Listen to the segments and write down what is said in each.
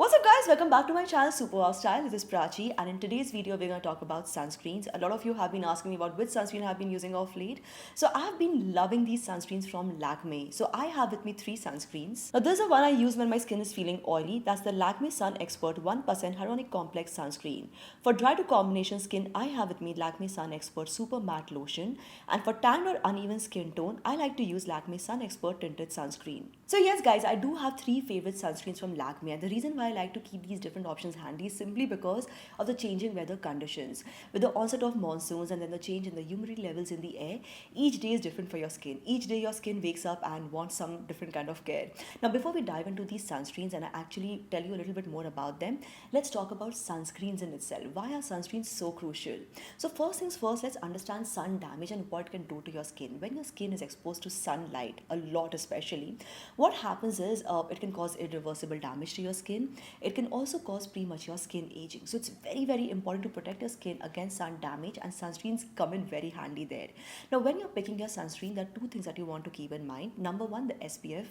What's up guys, welcome back to my channel Super Wow Style. This is Prachi and in today's video we're going to talk about sunscreens. A lot of you have been asking me about which sunscreen I've been using of late. So I have been loving these sunscreens from Lakme. So I have with me 3 sunscreens. Now this is the one I use when my skin is feeling oily. That's the Lakme Sun Expert 1% Hyaluronic Complex Sunscreen. For dry to combination skin, I have with me Lakme Sun Expert Super Matte Lotion. And for tan or uneven skin tone, I like to use Lakme Sun Expert Tinted Sunscreen. So yes guys, I do have 3 favorite sunscreens from Lakme and the reason why I like to keep these different options handy is simply because of the changing weather conditions. With the onset of monsoons and then the change in the humidity levels in the air, each day is different for your skin. Each day your skin wakes up and wants some different kind of care. Now before we dive into these sunscreens and I actually tell you a little bit more about them, let's talk about sunscreens in itself. Why are sunscreens so crucial? So first things first, let's understand sun damage and what it can do to your skin. When your skin is exposed to sunlight, a lot especially, what happens is it can cause irreversible damage to your skin. It can also cause premature skin aging. So it's very important to protect your skin against sun damage and sunscreens come in very handy there. Now when you're picking your sunscreen, there are 2 things that you want to keep in mind. Number one, the SPF.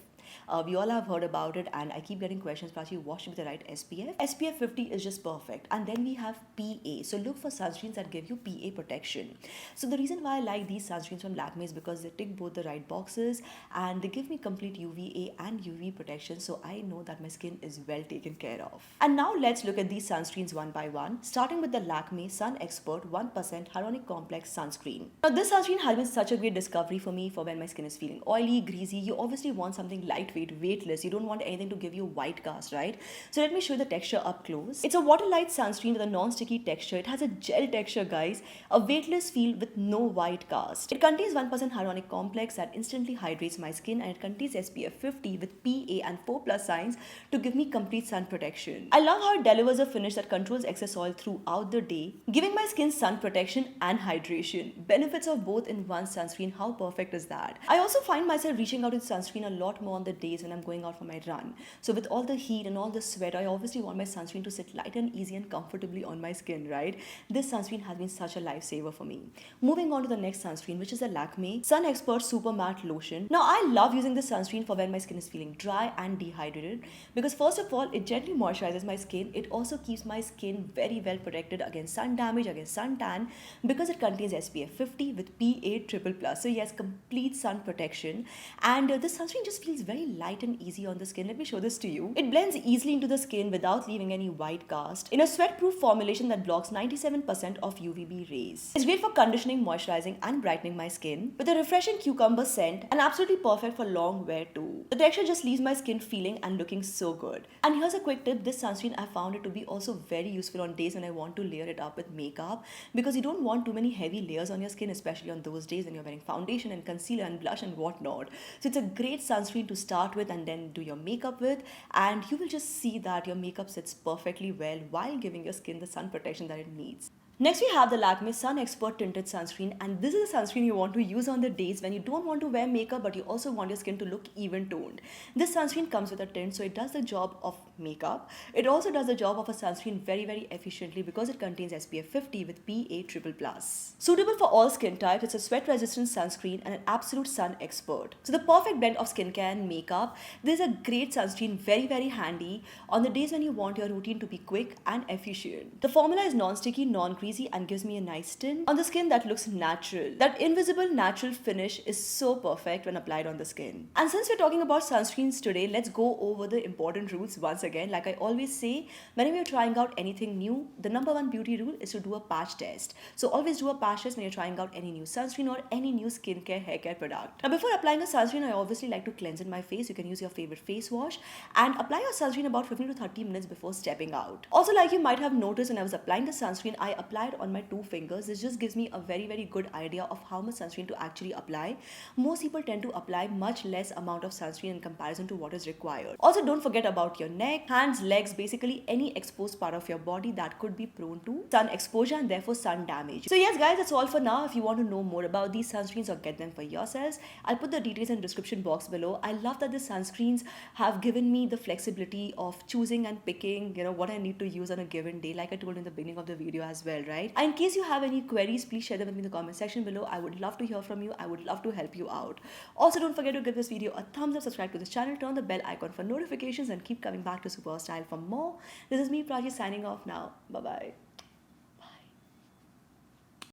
We all have heard about it and I keep getting questions, Prachi, what should be the right SPF? SPF 50 is just perfect. And then we have PA. So look for sunscreens that give you PA protection. So the reason why I like these sunscreens from Lakme is because they tick both the right boxes and they give me complete UVA and UV protection, so I know that my skin is well taken care of. And now let's look at these sunscreens one by one, starting with the Lakme Sun Expert 1% Hyaluronic Complex Sunscreen. Now this sunscreen has been such a great discovery for me for when my skin is feeling oily, greasy. You obviously want something lightweight, weightless. You don't want anything to give you white cast, right? So let me show you the texture up close. It's a water light sunscreen with a non-sticky texture. It has a gel texture, guys, a weightless feel with no white cast. It contains 1% hyaluronic complex that instantly hydrates my skin, and it contains SPF 50 with PA and 4+ signs to give me complete sun protection. I love how it delivers a finish that controls excess oil throughout the day, giving my skin sun protection and hydration. Benefits of both in one sunscreen. How perfect is that? I also find myself reaching out with sunscreen a lot more on the days when I'm going out for my run. So with all the heat and all the sweat, I obviously want my sunscreen to sit light and easy and comfortably on my skin, right? This sunscreen has been such a lifesaver for me. Moving on to the next sunscreen, which is the Lakme Sun Expert Super Matte Lotion. Now I love using this sunscreen for when my skin is feeling dry and dehydrated because first of all, it gently moisturizes my skin. It also keeps my skin very well protected against sun damage, against sun tan, because it contains SPF 50 with PA triple plus. So yes, complete sun protection. And this sunscreen just feels very light and easy on the skin. Let me show this to you. It blends easily into the skin without leaving any white cast in a sweat-proof formulation that blocks 97% of UVB rays. It's great for conditioning, moisturizing and brightening my skin with a refreshing cucumber scent and absolutely perfect for long wear too. The texture just leaves my skin feeling and looking so good. And here's a quick tip. This sunscreen, I found it to be also very useful on days when I want to layer it up with makeup, because you don't want too many heavy layers on your skin, especially on those days when you're wearing foundation and concealer and blush and whatnot. So it's a great sunscreen to start with and then do your makeup with, and you will just see that your makeup sits perfectly well while giving your skin the sun protection that it needs. Next, we have the Lakme Sun Expert Tinted Sunscreen, and this is a sunscreen you want to use on the days when you don't want to wear makeup but you also want your skin to look even toned. This sunscreen comes with a tint, so it does the job of makeup. It also does the job of a sunscreen very efficiently because it contains SPF 50 with PA triple plus. Suitable for all skin types, it's a sweat resistant sunscreen and an absolute sun expert. So the perfect blend of skincare and makeup. This is a great sunscreen, very handy on the days when you want your routine to be quick and efficient. The formula is non-sticky, non-greasy and gives me a nice tint on the skin that looks natural. That invisible natural finish is so perfect when applied on the skin. And since we're talking about sunscreens today, let's go over the important rules once again. Like I always say, whenever you're trying out anything new, the number one beauty rule is to do a patch test. So always do a patch test when you're trying out any new sunscreen or any new skincare, hair care product. Now before applying a sunscreen, I obviously like to cleanse in my face. You can use your favorite face wash and apply your sunscreen about 15 to 30 minutes before stepping out. Also, like you might have noticed, when I was applying the sunscreen, I applied on my 2 fingers. This just gives me a very good idea of how much sunscreen to actually apply. Most people tend to apply much less amount of sunscreen in comparison to what is required. Also, don't forget about your neck, hands, legs, basically any exposed part of your body that could be prone to sun exposure and therefore sun damage. So yes guys, that's all for now. If you want to know more about these sunscreens or get them for yourselves, I'll put the details in the description box below. I love that the sunscreens have given me the flexibility of choosing and picking, what I need to use on a given day, like I told in the beginning of the video as well. well, right? And in case you have any queries, please share them with me in the comment section below. I would love to hear from you. I would love to help you out. Also, don't forget to give this video a thumbs up, subscribe to this channel, turn the bell icon for notifications, and keep coming back to Superstyle for more. This is me, Prachi, signing off now. Bye bye.